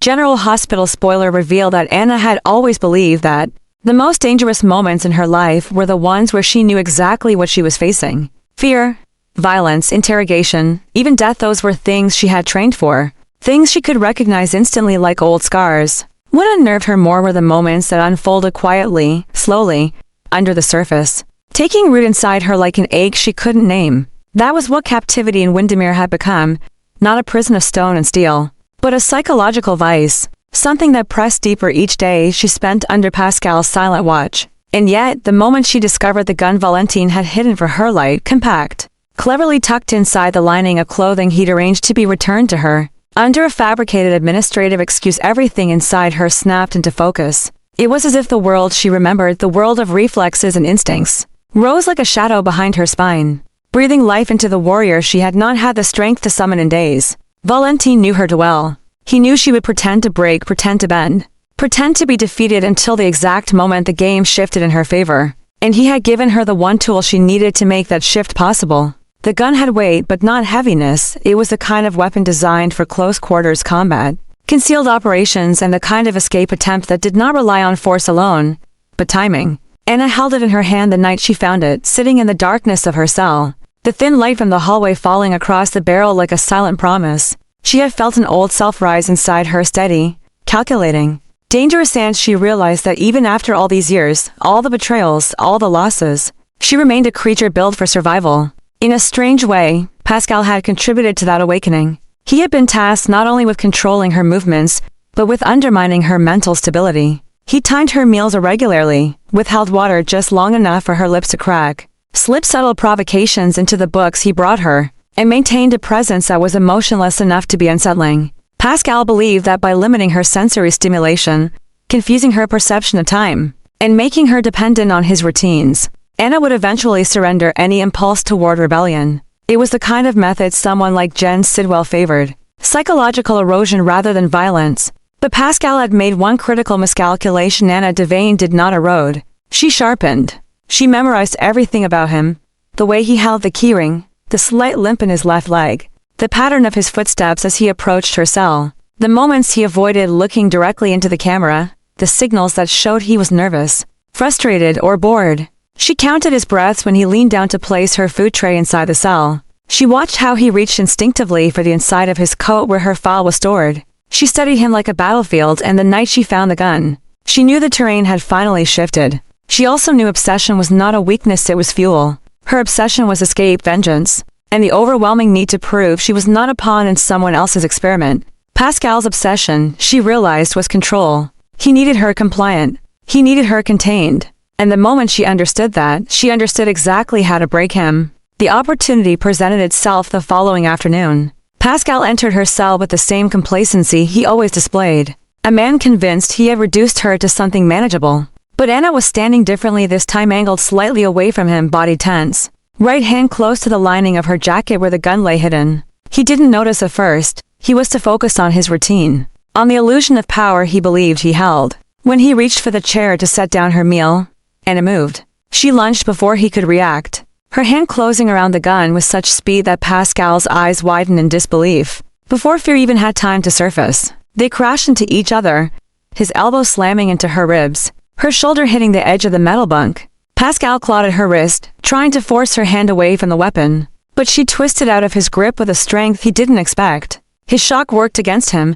General Hospital spoiler revealed that Anna had always believed that the most dangerous moments in her life were the ones where she knew exactly what she was facing. Fear, violence, interrogation, even death. Those were things she had trained for. Things she could recognize instantly like old scars. What unnerved her more were the moments that unfolded quietly, slowly, under the surface, taking root inside her like an ache she couldn't name. That was what captivity in Windermere had become, not a prison of stone and steel, but a psychological vice, something that pressed deeper each day she spent under Pascal's silent watch. And yet, the moment she discovered the gun Valentine had hidden for her light, compact, cleverly tucked inside the lining of clothing he'd arranged to be returned to her, under a fabricated administrative excuse, everything inside her snapped into focus. It was as if the world she remembered, the world of reflexes and instincts, rose like a shadow behind her spine, breathing life into the warrior she had not had the strength to summon in days. Valentine knew her too well. He knew she would pretend to break, pretend to bend, pretend to be defeated until the exact moment the game shifted in her favor. And he had given her the one tool she needed to make that shift possible. The gun had weight but not heaviness. It was the kind of weapon designed for close quarters combat, concealed operations, and the kind of escape attempt that did not rely on force alone, but timing. Anna held it in her hand the night she found it, sitting in the darkness of her cell, the thin light from the hallway falling across the barrel like a silent promise. She had felt an old self rise inside her, steady, calculating, dangerous, and she realized that even after all these years, all the betrayals, all the losses, she remained a creature built for survival. In a strange way, Pascal had contributed to that awakening. He had been tasked not only with controlling her movements, but with undermining her mental stability. He timed her meals irregularly, withheld water just long enough for her lips to crack, slipped subtle provocations into the books he brought her, and maintained a presence that was emotionless enough to be unsettling. Pascal believed that by limiting her sensory stimulation, confusing her perception of time, and making her dependent on his routines, Anna would eventually surrender any impulse toward rebellion. It was the kind of method someone like Jen Sidwell favored, psychological erosion rather than violence. But Pascal had made one critical miscalculation. Anna Devane did not erode. She sharpened. She memorized everything about him, the way he held the keyring, the slight limp in his left leg, the pattern of his footsteps as he approached her cell, the moments he avoided looking directly into the camera, the signals that showed he was nervous, frustrated, or bored. She counted his breaths when he leaned down to place her food tray inside the cell. She watched how he reached instinctively for the inside of his coat where her file was stored. She studied him like a battlefield, and the night she found the gun, she knew the terrain had finally shifted. She also knew obsession was not a weakness, it was fuel. Her obsession was escape, vengeance, and the overwhelming need to prove she was not a pawn in someone else's experiment. Pascal's obsession, she realized, was control. He needed her compliant. He needed her contained. And the moment she understood that, she understood exactly how to break him. The opportunity presented itself the following afternoon. Pascal entered her cell with the same complacency he always displayed. A man convinced he had reduced her to something manageable. But Anna was standing differently this time, angled slightly away from him, body tense, right hand close to the lining of her jacket where the gun lay hidden. He didn't notice at first. He was to focus on his routine, on the illusion of power he believed he held. When he reached for the chair to set down her meal, Anna moved. She lunged before he could react, her hand closing around the gun with such speed that Pascal's eyes widened in disbelief. Before fear even had time to surface, they crashed into each other, his elbow slamming into her ribs, her shoulder hitting the edge of the metal bunk. Pascal clawed at her wrist, trying to force her hand away from the weapon, but she twisted out of his grip with a strength he didn't expect. His shock worked against him.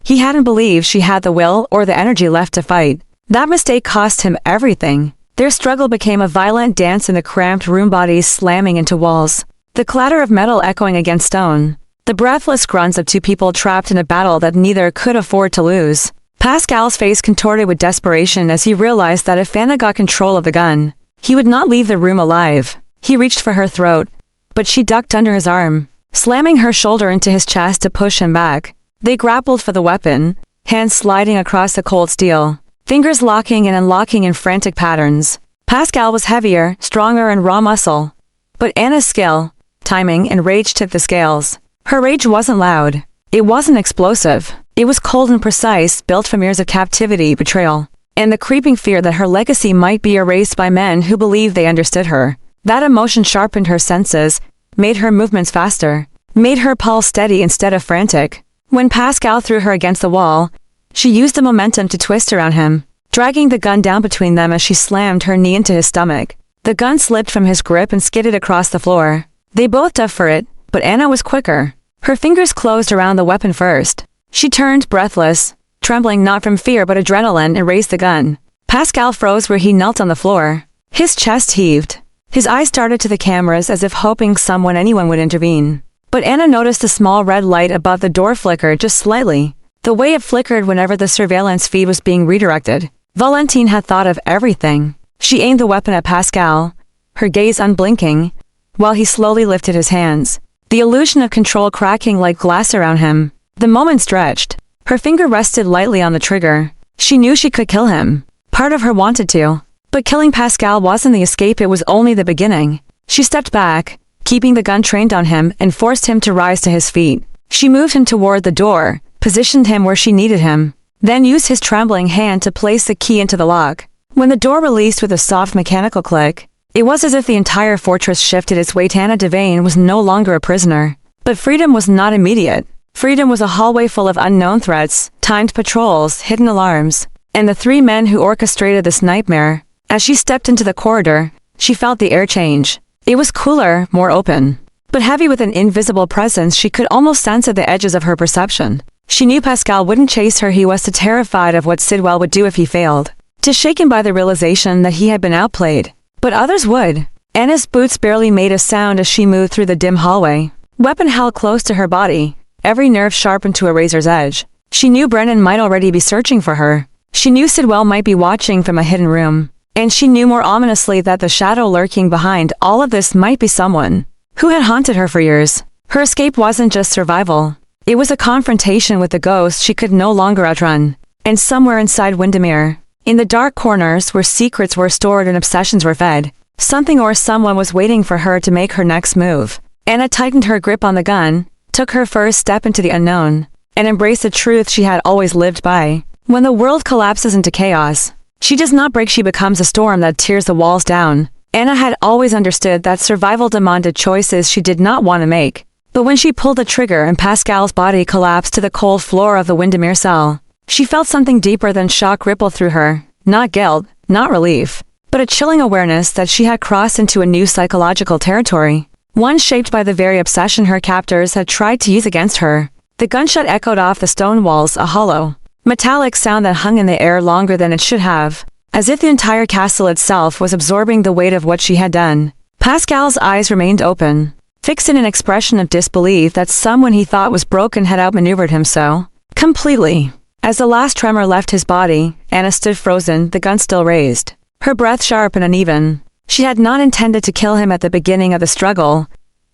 He hadn't believed she had the will or the energy left to fight. That mistake cost him everything. Their struggle became a violent dance in the cramped room, bodies slamming into walls, the clatter of metal echoing against stone, the breathless grunts of two people trapped in a battle that neither could afford to lose. Pascal's face contorted with desperation as he realized that if Anna got control of the gun, he would not leave the room alive. He reached for her throat, but she ducked under his arm, slamming her shoulder into his chest to push him back. They grappled for the weapon, hands sliding across the cold steel, fingers locking and unlocking in frantic patterns. Pascal was heavier, stronger, and raw muscle, but Anna's skill, timing, and rage tipped the scales. Her rage wasn't loud. It wasn't explosive. It was cold and precise, built from years of captivity, betrayal, and the creeping fear that her legacy might be erased by men who believed they understood her. That emotion sharpened her senses, made her movements faster, made her pulse steady instead of frantic. When Pascal threw her against the wall, She used the momentum to twist around him, dragging the gun down between them as she slammed her knee into his stomach. The gun slipped from his grip and skidded across the floor. They both dove for it, but Anna was quicker. Her fingers closed around the weapon first. She turned, breathless, trembling not from fear but adrenaline, and raised the gun. Pascal froze where he knelt on the floor. His chest heaved. His eyes darted to the cameras as if hoping anyone would intervene. But Anna noticed a small red light above the door flicker just slightly, the way it flickered whenever the surveillance feed was being redirected. Valentine had thought of everything. She aimed the weapon at Pascal, her gaze unblinking, while he slowly lifted his hands, the illusion of control cracking like glass around him. The moment stretched. Her finger rested lightly on the trigger. She knew she could kill him. Part of her wanted to. But killing Pascal wasn't the escape, it was only the beginning. She stepped back, keeping the gun trained on him, and forced him to rise to his feet. She moved him toward the door, positioned him where she needed him, then used his trembling hand to place the key into the lock. When the door released with a soft mechanical click, it was as if the entire fortress shifted its weight. Anna Devane was no longer a prisoner. But freedom was not immediate. Freedom was a hallway full of unknown threats, timed patrols, hidden alarms, and the three men who orchestrated this nightmare. As she stepped into the corridor, she felt the air change. It was cooler, more open, but heavy with an invisible presence. She could almost sense at the edges of her perception. She knew Pascal wouldn't chase her. He was too terrified of what Sidwell would do if he failed, too shaken by the realization that he had been outplayed. But others would. Anna's boots barely made a sound as she moved through the dim hallway, weapon held close to her body, every nerve sharpened to a razor's edge. She knew Brennan might already be searching for her. She knew Sidwell might be watching from a hidden room. And she knew more ominously that the shadow lurking behind all of this might be someone who had haunted her for years. Her escape wasn't just survival. It was a confrontation with the ghost she could no longer outrun. And somewhere inside Windermere, in the dark corners where secrets were stored and obsessions were fed, something or someone was waiting for her to make her next move. Anna tightened her grip on the gun, took her first step into the unknown, and embraced the truth she had always lived by. When the world collapses into chaos, she does not break, she becomes a storm that tears the walls down. Anna had always understood that survival demanded choices she did not want to make. But when she pulled the trigger and Pascal's body collapsed to the cold floor of the Windermere cell, she felt something deeper than shock ripple through her. Not guilt, not relief, but a chilling awareness that she had crossed into a new psychological territory, one shaped by the very obsession her captors had tried to use against her. The gunshot echoed off the stone walls, a hollow, metallic sound that hung in the air longer than it should have, as if the entire castle itself was absorbing the weight of what she had done. Pascal's eyes remained open, fixed in an expression of disbelief that someone he thought was broken had outmaneuvered him so completely. As the last tremor left his body, Anna stood frozen, the gun still raised, her breath sharp and uneven. She had not intended to kill him at the beginning of the struggle,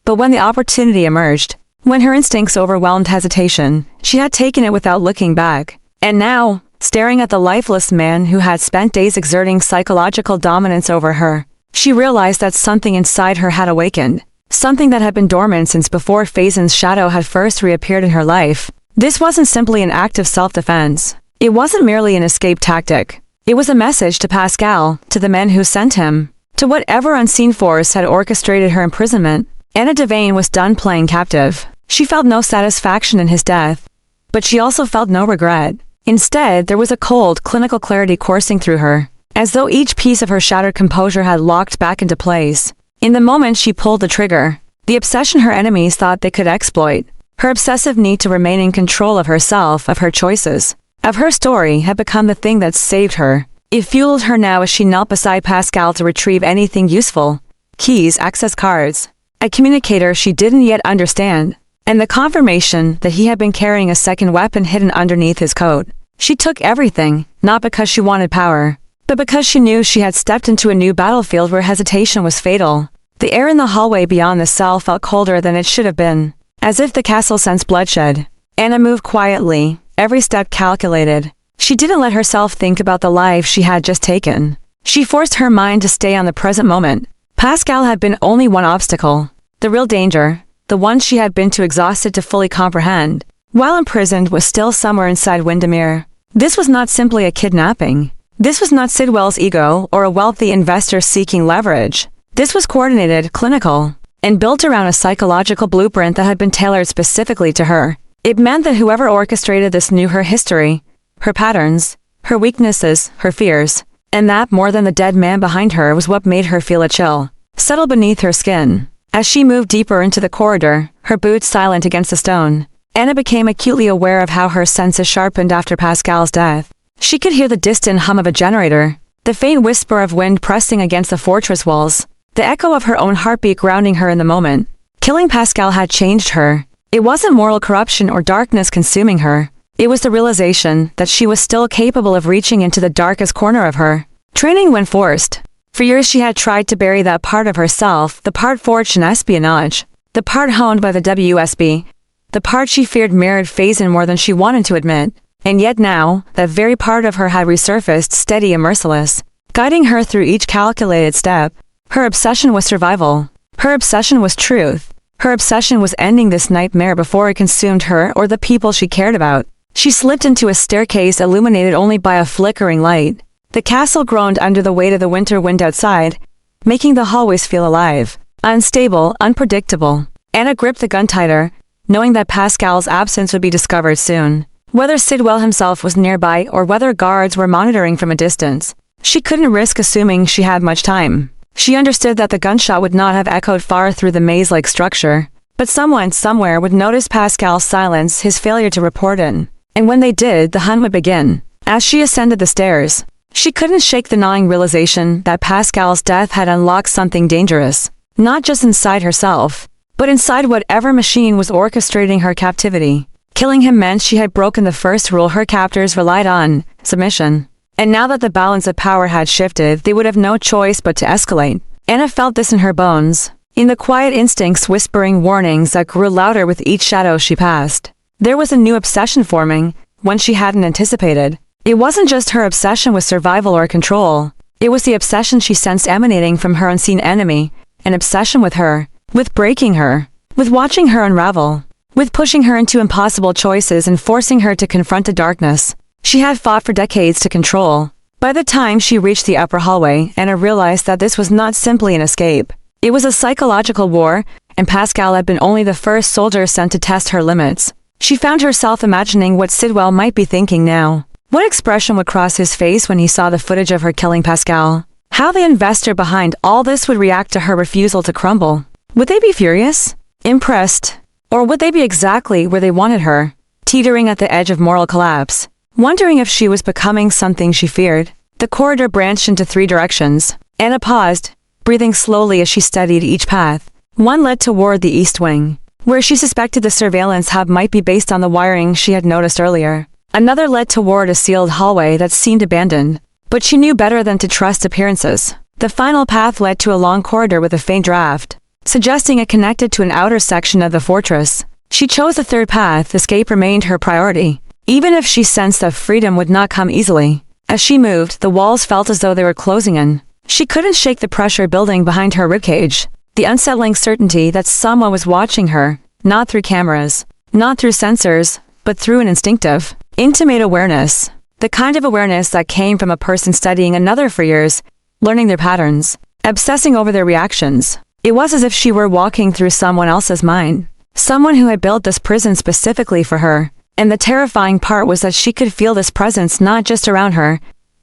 but when the opportunity emerged, when her instincts overwhelmed hesitation, she had taken it without looking back. And now, staring at the lifeless man who had spent days exerting psychological dominance over her, she realized that something inside her had awakened, something that had been dormant since before Faison's shadow had first reappeared in her life. This wasn't simply an act of self-defense. It wasn't merely an escape tactic. It was a message to Pascal, to the men who sent him, to whatever unseen force had orchestrated her imprisonment. Anna Devane was done playing captive. She felt no satisfaction in his death, but she also felt no regret. Instead, there was a cold, clinical clarity coursing through her, as though each piece of her shattered composure had locked back into place. In the moment she pulled the trigger, the obsession her enemies thought they could exploit, her obsessive need to remain in control of herself, of her choices, of her story, had become the thing that saved her. It fueled her now as she knelt beside Pascal to retrieve anything useful: keys, access cards, a communicator she didn't yet understand, and the confirmation that he had been carrying a second weapon hidden underneath his coat. She took everything, not because she wanted power, but because she knew she had stepped into a new battlefield where hesitation was fatal. The air in the hallway beyond the cell felt colder than it should have been, as if the castle sensed bloodshed. Anna moved quietly, every step calculated. She didn't let herself think about the life she had just taken. She forced her mind to stay on the present moment. Pascal had been only one obstacle. The real danger, the one she had been too exhausted to fully comprehend, while imprisoned, was still somewhere inside Windermere. This was not simply a kidnapping. This was not Sidwell's ego or a wealthy investor seeking leverage. This was coordinated, clinical, and built around a psychological blueprint that had been tailored specifically to her. It meant that whoever orchestrated this knew her history, her patterns, her weaknesses, her fears. And that, more than the dead man behind her, was what made her feel a chill settle beneath her skin. As she moved deeper into the corridor, her boots silent against the stone, Anna became acutely aware of how her senses sharpened after Pascal's death. She could hear the distant hum of a generator, the faint whisper of wind pressing against the fortress walls, the echo of her own heartbeat grounding her in the moment. Killing Pascal had changed her. It wasn't moral corruption or darkness consuming her. It was the realization that she was still capable of reaching into the darkest corner of her. Training when forced. For years she had tried to bury that part of herself, the part forged in espionage, the part honed by the WSB, the part she feared mirrored Phazon more than she wanted to admit. And yet now, that very part of her had resurfaced, steady and merciless, guiding her through each calculated step. Her obsession was survival. Her obsession was truth. Her obsession was ending this nightmare before it consumed her or the people she cared about. She slipped into a staircase illuminated only by a flickering light. The castle groaned under the weight of the winter wind outside, making the hallways feel alive. Unstable, unpredictable. Anna gripped the gun tighter, knowing that Pascal's absence would be discovered soon. Whether Sidwell himself was nearby or whether guards were monitoring from a distance, she couldn't risk assuming she had much time. She understood that the gunshot would not have echoed far through the maze-like structure, but someone somewhere would notice Pascal's silence, his failure to report in. And when they did, the hunt would begin. As she ascended the stairs, she couldn't shake the gnawing realization that Pascal's death had unlocked something dangerous, not just inside herself, but inside whatever machine was orchestrating her captivity. Killing him meant she had broken the first rule her captors relied on, submission. And now that the balance of power had shifted, they would have no choice but to escalate. Anna felt this in her bones, in the quiet instincts whispering warnings that grew louder with each shadow she passed. There was a new obsession forming, one she hadn't anticipated. It wasn't just her obsession with survival or control. It was the obsession she sensed emanating from her unseen enemy, an obsession with her, with breaking her, with watching her unravel, with pushing her into impossible choices and forcing her to confront the darkness she had fought for decades to control. By the time she reached the upper hallway, Anna realized that this was not simply an escape. It was a psychological war, and Pascal had been only the first soldier sent to test her limits. She found herself imagining what Sidwell might be thinking now. What expression would cross his face when he saw the footage of her killing Pascal? How the investor behind all this would react to her refusal to crumble? Would they be furious? Impressed? Or would they be exactly where they wanted her, teetering at the edge of moral collapse? Wondering if she was becoming something she feared. The corridor branched into three directions. Anna paused, breathing slowly as she studied each path. One led toward the east wing, where she suspected the surveillance hub might be based on the wiring she had noticed earlier. Another led toward a sealed hallway that seemed abandoned, but she knew better than to trust appearances. The final path led to a long corridor with a faint draft, suggesting it connected to an outer section of the fortress. She chose the third path. Escape remained her priority, even if she sensed that freedom would not come easily. As she moved, the walls felt as though they were closing in. She couldn't shake the pressure building behind her ribcage, the unsettling certainty that someone was watching her, not through cameras, not through sensors, but through an instinctive, intimate awareness. The kind of awareness that came from a person studying another for years, learning their patterns, obsessing over their reactions. It was as if she were walking through someone else's mind, someone who had built this prison specifically for her. And the terrifying part was that she could feel this presence not just around her,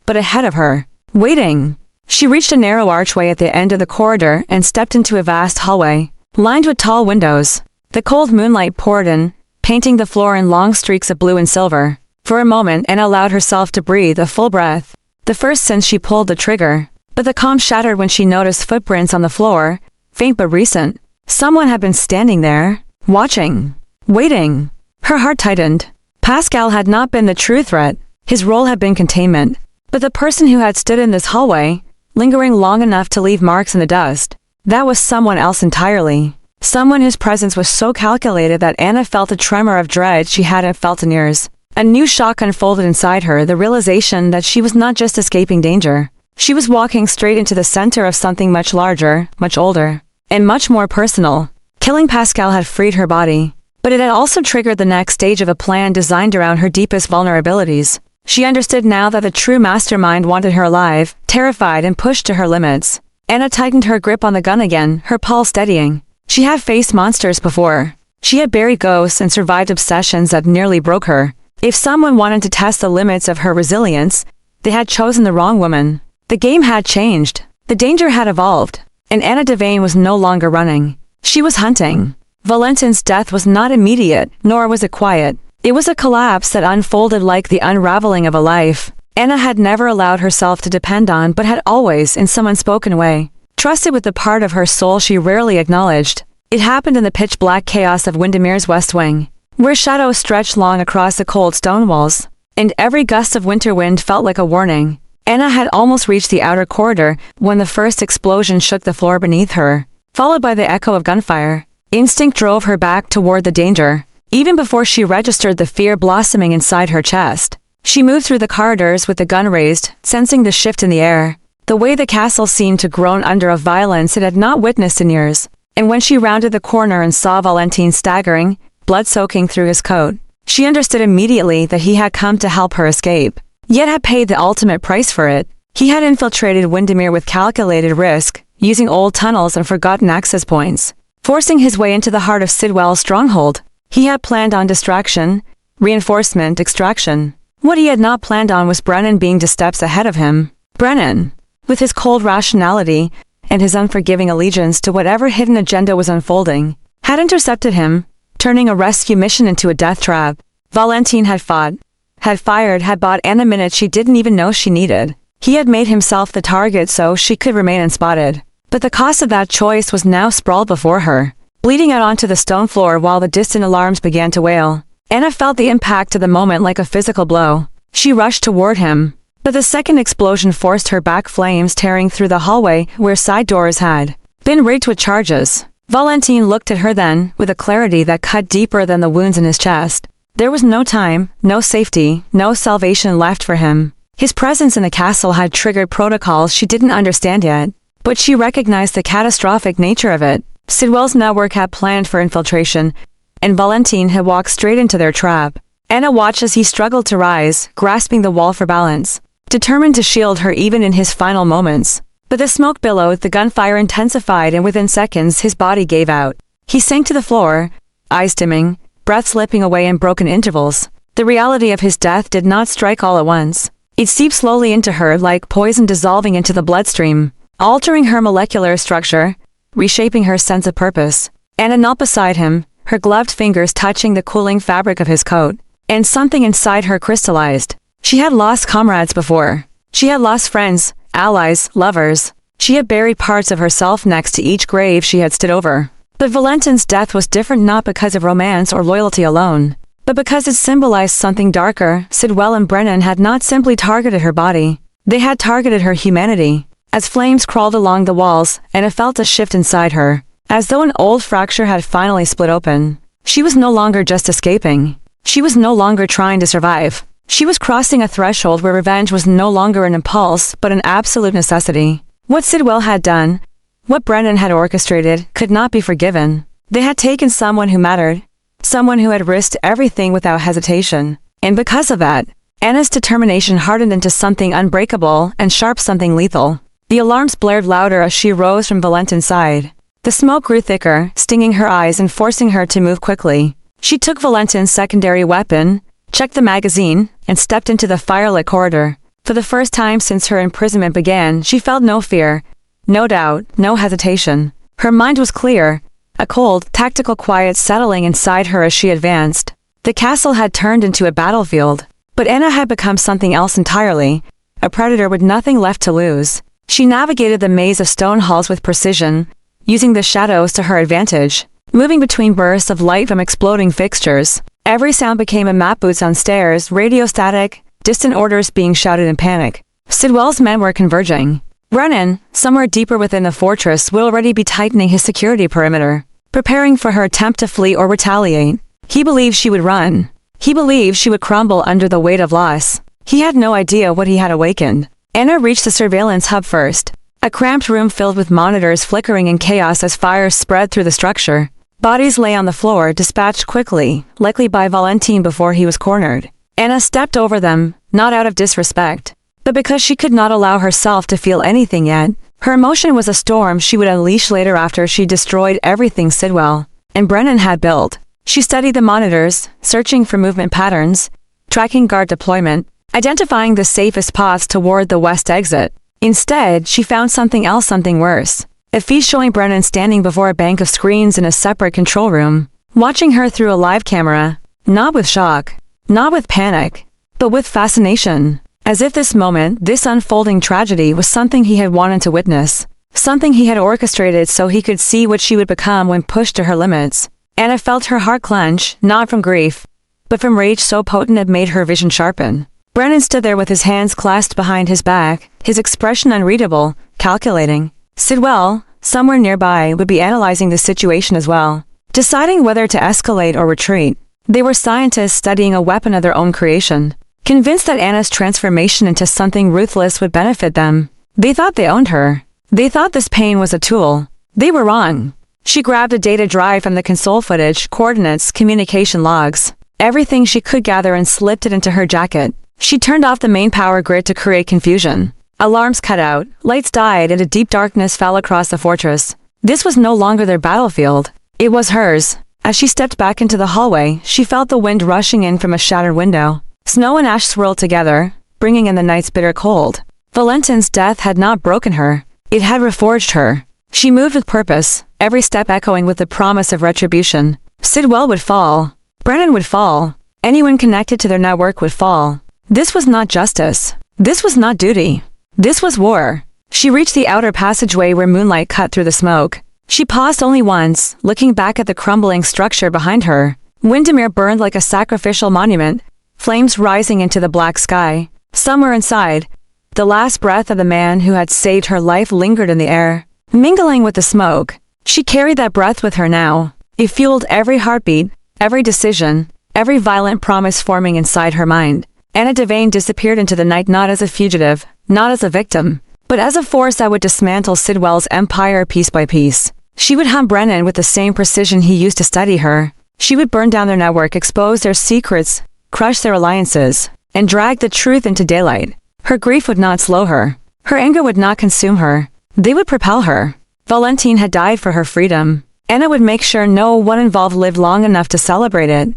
but ahead of her, waiting. She reached a narrow archway at the end of the corridor and stepped into a vast hallway, lined with tall windows. The cold moonlight poured in, painting the floor in long streaks of blue and silver. For a moment, Anna allowed herself to breathe a full breath, the first since she pulled the trigger. But the calm shattered when she noticed footprints on the floor, faint but recent. Someone had been standing there, watching, waiting. Her heart tightened. Pascal had not been the true threat. His role had been containment. But the person who had stood in this hallway, lingering long enough to leave marks in the dust, that was someone else entirely. Someone whose presence was so calculated that Anna felt a tremor of dread she hadn't felt in years. A new shock unfolded inside her, the realization that she was not just escaping danger. She was walking straight into the center of something much larger, much older, and much more personal. Killing Pascal had freed her body, but it had also triggered the next stage of a plan designed around her deepest vulnerabilities. She understood now that the true mastermind wanted her alive, terrified and pushed to her limits. Anna tightened her grip on the gun again, her pulse steadying. She had faced monsters before. She had buried ghosts and survived obsessions that nearly broke her. If someone wanted to test the limits of her resilience, they had chosen the wrong woman. The game had changed. The danger had evolved, and Anna Devane was no longer running. She was hunting. Valentin's death was not immediate, nor was it quiet. It was a collapse that unfolded like the unraveling of a life. Anna had never allowed herself to depend on, but had always, in some unspoken way, trusted with the part of her soul she rarely acknowledged. It happened in the pitch-black chaos of Windermere's West Wing, where shadows stretched long across the cold stone walls, and every gust of winter wind felt like a warning. Anna had almost reached the outer corridor when the first explosion shook the floor beneath her, followed by the echo of gunfire. Instinct drove her back toward the danger, even before she registered the fear blossoming inside her chest. She moved through the corridors with the gun raised, sensing the shift in the air. The way the castle seemed to groan under a violence it had not witnessed in years. And when she rounded the corner and saw Valentin staggering, blood soaking through his coat, she understood immediately that he had come to help her escape, yet had paid the ultimate price for it. He had infiltrated Windermere with calculated risk, using old tunnels and forgotten access points, forcing his way into the heart of Sidwell's stronghold. He had planned on distraction, reinforcement, extraction. What he had not planned on was Brennan being just steps ahead of him. Brennan, with his cold rationality and his unforgiving allegiance to whatever hidden agenda was unfolding, had intercepted him, turning a rescue mission into a death trap. Valentin had fought, had fired, had bought Anna minutes she didn't even know she needed. He had made himself the target so she could remain unspotted. But the cost of that choice was now sprawled before her, bleeding out onto the stone floor while the distant alarms began to wail. Anna felt the impact of the moment like a physical blow. She rushed toward him, but the second explosion forced her back, flames tearing through the hallway where side doors had been rigged with charges. Valentin looked at her then, with a clarity that cut deeper than the wounds in his chest. There was no time, no safety, no salvation left for him. His presence in the castle had triggered protocols she didn't understand yet, but she recognized the catastrophic nature of it. Sidwell's network had planned for infiltration, and Valentin had walked straight into their trap. Anna watched as he struggled to rise, grasping the wall for balance, determined to shield her even in his final moments. But the smoke billowed, the gunfire intensified, and within seconds his body gave out. He sank to the floor, eyes dimming, breath slipping away in broken intervals. The reality of his death did not strike all at once. It seeped slowly into her like poison dissolving into the bloodstream, altering her molecular structure, reshaping her sense of purpose. Anna knelt beside him, her gloved fingers touching the cooling fabric of his coat, and something inside her crystallized. She had lost comrades before. She had lost friends, allies, lovers. She had buried parts of herself next to each grave she had stood over. But Valentin's death was different, not because of romance or loyalty alone, but because it symbolized something darker. Sidwell and Brennan had not simply targeted her body. They had targeted her humanity. As flames crawled along the walls, Anna felt a shift inside her, as though an old fracture had finally split open. She was no longer just escaping. She was no longer trying to survive. She was crossing a threshold where revenge was no longer an impulse, but an absolute necessity. What Sidwell had done, what Brennan had orchestrated, could not be forgiven. They had taken someone who mattered, someone who had risked everything without hesitation. And because of that, Anna's determination hardened into something unbreakable and sharp, something lethal. The alarms blared louder as she rose from Valentin's side. The smoke grew thicker, stinging her eyes and forcing her to move quickly. She took Valentin's secondary weapon, checked the magazine, and stepped into the firelit corridor. For the first time since her imprisonment began, she felt no fear, no doubt, no hesitation. Her mind was clear, a cold, tactical quiet settling inside her as she advanced. The castle had turned into a battlefield, but Anna had become something else entirely, a predator with nothing left to lose. She navigated the maze of stone halls with precision, using the shadows to her advantage, moving between bursts of light from exploding fixtures. Every sound became a map, boots on stairs, radio static, distant orders being shouted in panic. Sidwell's men were converging. Brennan, somewhere deeper within the fortress, would already be tightening his security perimeter, preparing for her attempt to flee or retaliate. He believed she would run. He believed she would crumble under the weight of loss. He had no idea what he had awakened. Anna reached the surveillance hub first, a cramped room filled with monitors flickering in chaos as fires spread through the structure. Bodies lay on the floor, dispatched quickly, likely by Valentin before he was cornered. Anna stepped over them, not out of disrespect, but because she could not allow herself to feel anything yet. Her emotion was a storm she would unleash later after she destroyed everything Sidwell and Brennan had built. She studied the monitors, searching for movement patterns, tracking guard deployment, identifying the safest paths toward the west exit. Instead, she found something else, something worse. A feed showing Brennan standing before a bank of screens in a separate control room, watching her through a live camera, not with shock, not with panic, but with fascination. As if this moment, this unfolding tragedy was something he had wanted to witness, something he had orchestrated so he could see what she would become when pushed to her limits. Anna felt her heart clench, not from grief, but from rage so potent it made her vision sharpen. Brennan stood there with his hands clasped behind his back, his expression unreadable, calculating. Sidwell, somewhere nearby, would be analyzing the situation as well, deciding whether to escalate or retreat. They were scientists studying a weapon of their own creation, convinced that Anna's transformation into something ruthless would benefit them. They thought they owned her. They thought this pain was a tool. They were wrong. She grabbed a data drive from the console footage, coordinates, communication logs, everything she could gather, and slipped it into her jacket. She turned off the main power grid to create confusion. Alarms cut out, lights died, and a deep darkness fell across the fortress. This was no longer their battlefield. It was hers. As she stepped back into the hallway, she felt the wind rushing in from a shattered window. Snow and ash swirled together, bringing in the night's bitter cold. Valentin's death had not broken her. It had reforged her. She moved with purpose, every step echoing with the promise of retribution. Sidwell would fall. Brennan would fall. Anyone connected to their network would fall. This was not justice. This was not duty. This was war. She reached the outer passageway where moonlight cut through the smoke. She paused only once, looking back at the crumbling structure behind her. Windermere burned like a sacrificial monument, flames rising into the black sky. Somewhere inside, the last breath of the man who had saved her life lingered in the air, mingling with the smoke. She carried that breath with her now. It fueled every heartbeat, every decision, every violent promise forming inside her mind. Anna Devane disappeared into the night not as a fugitive, not as a victim, but as a force that would dismantle Sidwell's empire piece by piece. She would hunt Brennan with the same precision he used to study her. She would burn down their network, expose their secrets, crush their alliances, and drag the truth into daylight. Her grief would not slow her. Her anger would not consume her. They would propel her. Valentine had died for her freedom. Anna would make sure no one involved lived long enough to celebrate it.